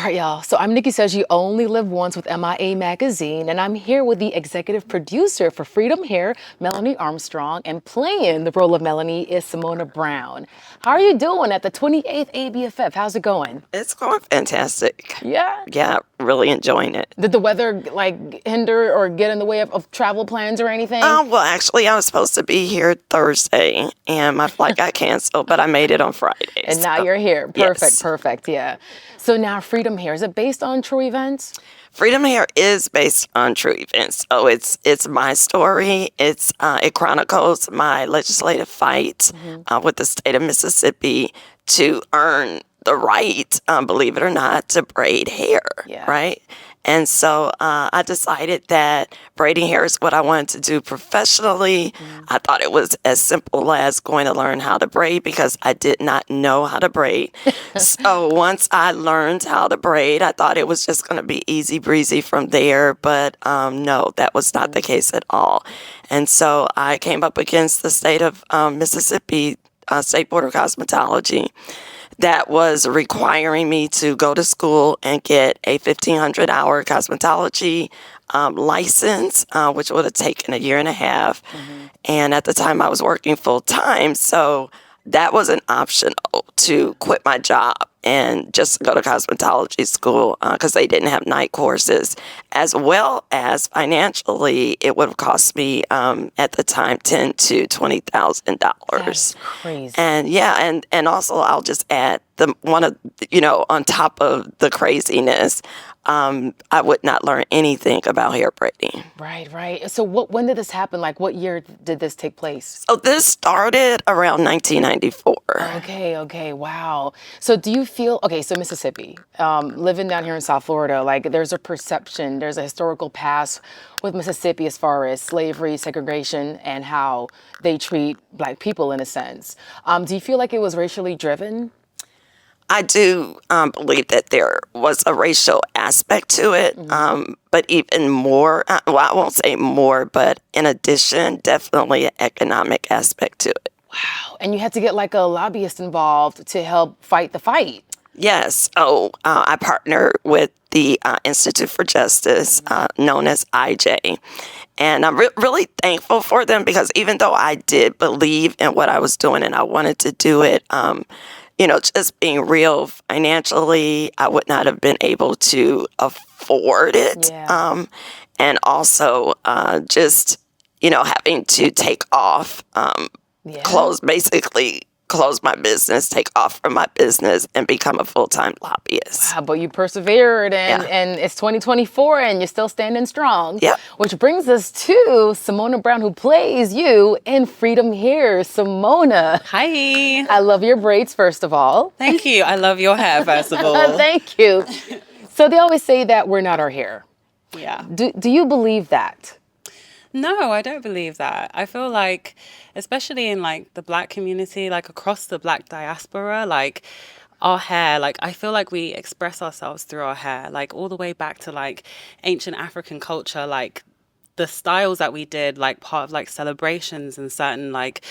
right, y'all. So I'm Nikki Says You Only Live Once with MIA Magazine, and I'm here with the executive producer for Freedom Hair, Melony Armstrong, and playing the role of Melony is Simona Brown. How are you doing at the 28th ABFF? How's it going? It's going fantastic. Yeah? Yeah, really enjoying it. Did the weather like hinder or get in the way of travel plans or anything? Well, actually, I was supposed to be here Thursday, and my flight got canceled, but I made it on Friday. And now you're here. Perfect, yes. perfect, yeah. So now Freedom Hair, is it based on true events? Freedom Hair is based on true events. So it's my story. It chronicles my legislative fight with the state of Mississippi to earn the right, believe it or not, to braid hair, right? And so I decided that braiding hair is what I wanted to do professionally. I thought it was as simple as going to learn how to braid because I did not know how to braid. So once I learned how to braid, I thought it was just going to be easy breezy from there. But no, that was not the case at all. And so I came up against the state of Mississippi State Board of Cosmetology that was requiring me to go to school and get a 1,500-hour cosmetology license, which would have taken a year and a half. And at the time, I was working full time, so that was an optional to quit my job and just go to cosmetology school because they didn't have night courses, as well as financially, it would have cost me at the time $10,000 to $20,000. That's crazy. And and also I'll just add on top of the craziness, I would not learn anything about hair braiding. Right. So when did this happen? Like what year did this take place? So this started around 1994. Okay, wow. So do you feel, so Mississippi, living down here in South Florida, like there's a perception, there's a historical past with Mississippi as far as slavery, segregation, and how they treat Black people in a sense. Do you feel like it was racially driven? I do believe that there was a racial aspect to it, but even more, I won't say more, but in addition, definitely an economic aspect to it. Wow. And you had to get like a lobbyist involved to help fight the fight. Yes. I partnered with the Institute for Justice, known as IJ. And I'm really thankful for them because even though I did believe in what I was doing and I wanted to do it, just being real financially, I would not have been able to afford it. Yeah. And also just, having to take off, close my business, take off from my business, and become a full-time lobbyist. Wow, but you persevered, and it's 2024, and you're still standing strong. Yep. Which brings us to Simona Brown, who plays you in Freedom Hair. Simona. Hi. I love your braids, first of all. Thank you. I love your hair, first of all. Thank you. So they always say that we're not our hair. Yeah. Do you believe that? No, I don't believe that. I feel like, especially in like the Black community, like across the Black diaspora, like our hair, like I feel like we express ourselves through our hair, like all the way back to like ancient African culture, like the styles that we did, like part of like celebrations and certain like,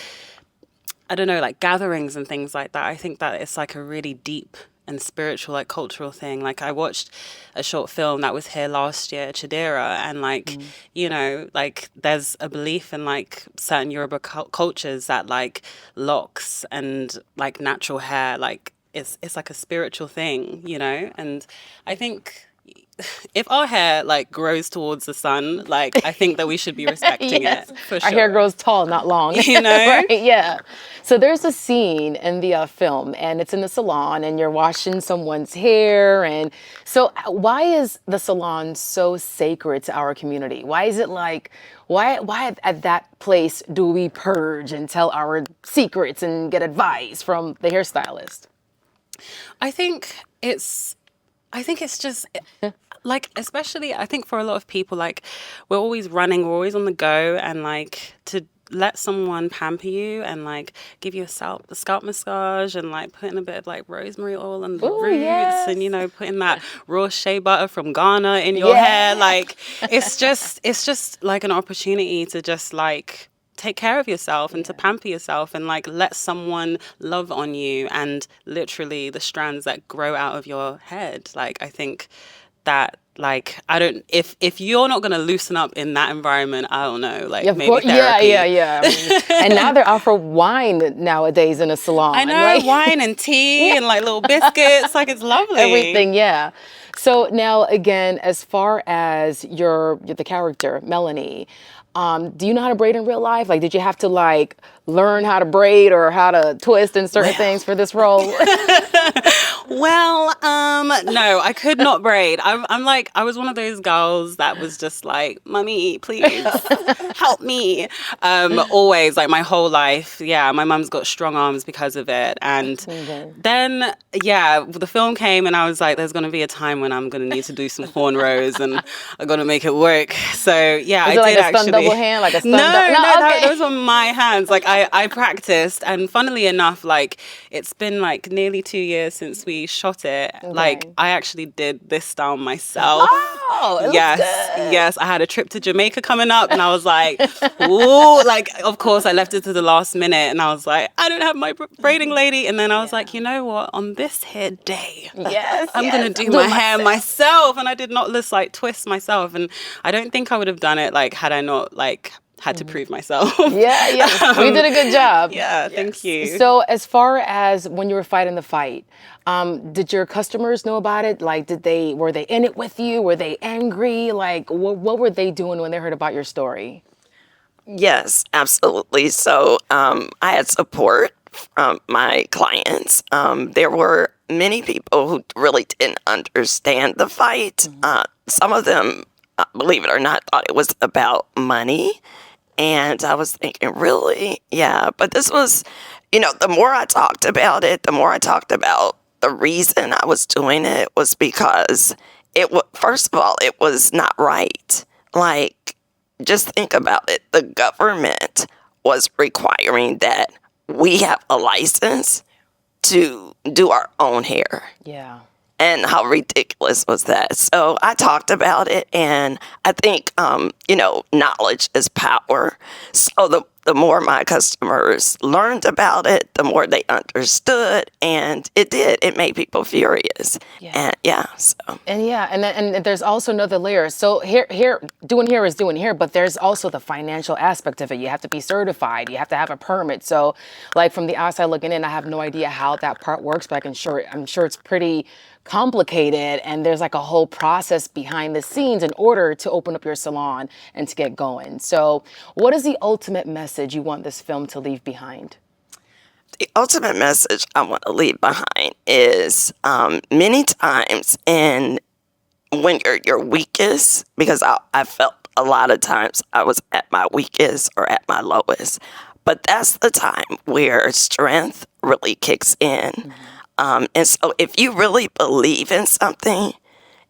I don't know, like gatherings and things like that. I think that it's like a really deep and spiritual, like cultural thing. Like I watched a short film that was here last year, Chidera, and like, like there's a belief in like certain Yoruba cultures that like locks and like natural hair, like it's like a spiritual thing, and I think if our hair like grows towards the sun, like I think that we should be respecting it for sure. Our hair grows tall, not long. Right? Yeah. So there's a scene in the film, and it's in the salon, and you're washing someone's hair. And so why is the salon so sacred to our community? Why is it like, why at that place do we purge and tell our secrets and get advice from the hairstylist? I think it's just like, especially I think for a lot of people, like we're always running, we're always on the go, and like to let someone pamper you and like give you a scalp massage and like put in a bit of like rosemary oil and the roots and putting that raw shea butter from Ghana in your hair, like it's just like an opportunity to just like take care of yourself and to pamper yourself and like let someone love on you and literally the strands that grow out of your head. Like I think that like I don't if you're not gonna loosen up in that environment, I don't know, like Yeah, of maybe course. Yeah, therapy. yeah, yeah. I mean, and now they're offer wine nowadays in a salon. I know, right? wine and tea and like little biscuits, like it's lovely. Everything, yeah. So now again, as far as the character Melony, do you know how to braid in real life? Like, did you have to like learn how to braid or how to twist and certain things for this role? Well, no, I could not braid. I'm like, I was one of those girls that was just like, "Mummy, please help me." Always, like my whole life. Yeah, my mum's got strong arms because of it. And then, yeah, the film came and I was like, there's going to be a time when I'm going to need to do some cornrows and I'm going to make it work. So, yeah, Is I it like did a stun actually. double hand, like a stun No, okay. those were my hands. Like I practiced, and funnily enough, like it's been like nearly 2 years since we shot it. Like I actually did this style myself. Oh, it looks yes, good. yes. I had a trip to Jamaica coming up, and I was like, ooh, like of course I left it to the last minute, and I was like, I don't have my braiding lady, and then I was like, you know what? On this here day, Yes, I'm gonna do my hair myself, and I did not just like twist myself, and I don't think I would have done it like had I not like had to prove myself. Yeah, yeah. You did a good job. Yeah, thank you. So as far as when you were fighting the fight, did your customers know about it? Like, were they in it with you? Were they angry? Like, what were they doing when they heard about your story? Yes, absolutely. So I had support from my clients. There were many people who really didn't understand the fight. Some of them, believe it or not, thought it was about money. And I was thinking, really? Yeah. But this was, the more I talked about it, the more I talked about the reason I was doing it was because first of all, it was not right. Like, just think about it. The government was requiring that we have a license to do our own hair. Yeah. And how ridiculous was that? So I talked about it, and I think, knowledge is power. So the more my customers learned about it, the more they understood, and it made people furious. Yeah. And And there's also another layer. So doing hair is doing hair, but there's also the financial aspect of it. You have to be certified. You have to have a permit. So, like from the outside looking in, I have no idea how that part works, but I'm sure it's pretty complicated, and there's like a whole process behind the scenes in order to open up your salon and to get going. So, what is the ultimate message you want this film to leave behind? the ultimate message I want to leave behind is many times when you're your weakest, because I felt a lot of times I was at my weakest or at my lowest, but that's the time where strength really kicks in. And so if you really believe in something,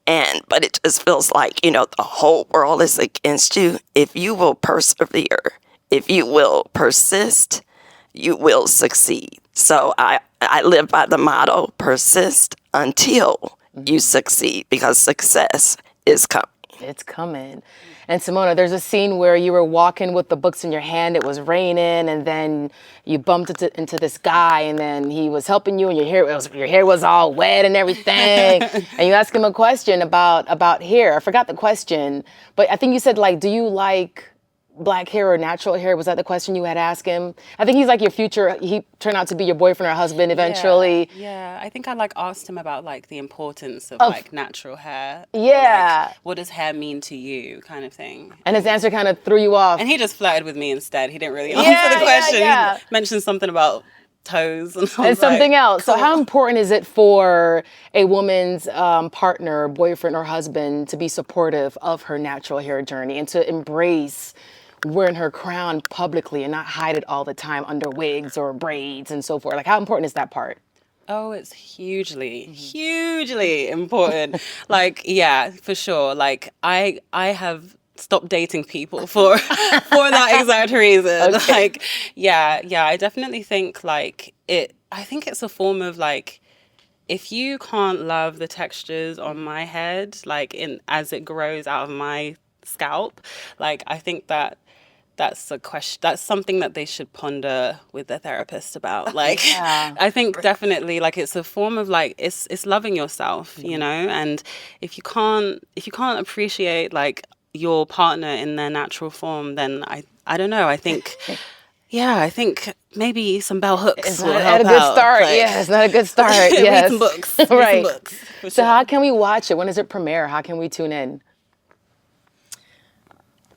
but it just feels like, the whole world is against you, if you will persevere, if you will persist, you will succeed. So I live by the motto, persist until you succeed, because success is coming. It's coming. And Simona, there's a scene where you were walking with the books in your hand. It was raining, and then you bumped into this guy, and then he was helping you, and your hair was all wet and everything. And you asked him a question about hair. I forgot the question, but I think you said, like, do you like black hair or natural hair? Was that the question you had asked him? I think he's like your future. He turned out to be your boyfriend or husband eventually. Yeah, I think I asked him about the importance of natural hair. Yeah. Like, what does hair mean to you, kind of thing. And his answer kind of threw you off. And he just flirted with me instead. He didn't really answer the question. Yeah. He mentioned something about toes and something else. Cool. So how important is it for a woman's partner, boyfriend or husband to be supportive of her natural hair journey and to embrace wearing her crown publicly and not hide it all the time under wigs or braids and so forth? Like, how important is that part? Oh, it's hugely important. Yeah, for sure. I have stopped dating people for that exact reason. Okay. I definitely think I think it's a form of if you can't love the textures on my head, as it grows out of my scalp, I think that that's a question. That's something that they should ponder with their therapist about. Like, Yeah. I think definitely, like, it's a form of like it's loving yourself, you know. And if you can't appreciate like your partner in their natural form, then I don't know. I think yeah, I think maybe some bell hooks It's will not help a good out. start. Like, Yeah, it's not a good start. read Yes. some books. Read Right. some books. For So sure. how can we watch it? When does it premiere? How can we tune in?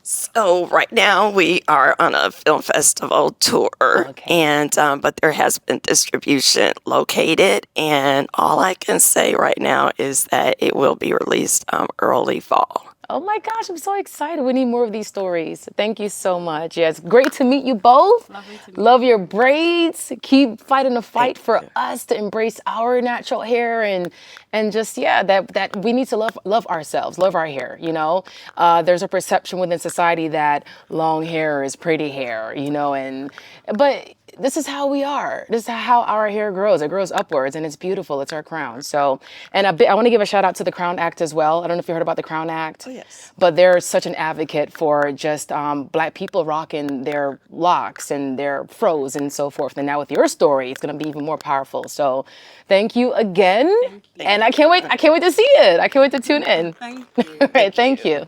So right now we are on a film festival tour, Okay. and but there has been distribution located, and all I can say right now is that it will be released early fall. Oh my gosh, I'm so excited. We need more of these stories. Thank you so much. Yeah, it's great to meet you both. Lovely to meet Love your braids. Keep fighting the fight Thank for you. us to embrace our natural hair and just that we need to love ourselves, love our hair. You know, there's a perception within society that long hair is pretty hair. You know, but this is how we are. This is how our hair grows. It grows upwards and it's beautiful. It's our crown. So, and I want to give a shout out to the Crown Act as well. I don't know if you heard about the Crown Act. Oh, yes. But they're such an advocate for just Black people rocking their locks and their fros and so forth. And now with your story, it's going to be even more powerful. So thank you again. And I can't wait to see it. I can't wait to tune in. Thank you. All right, thank you.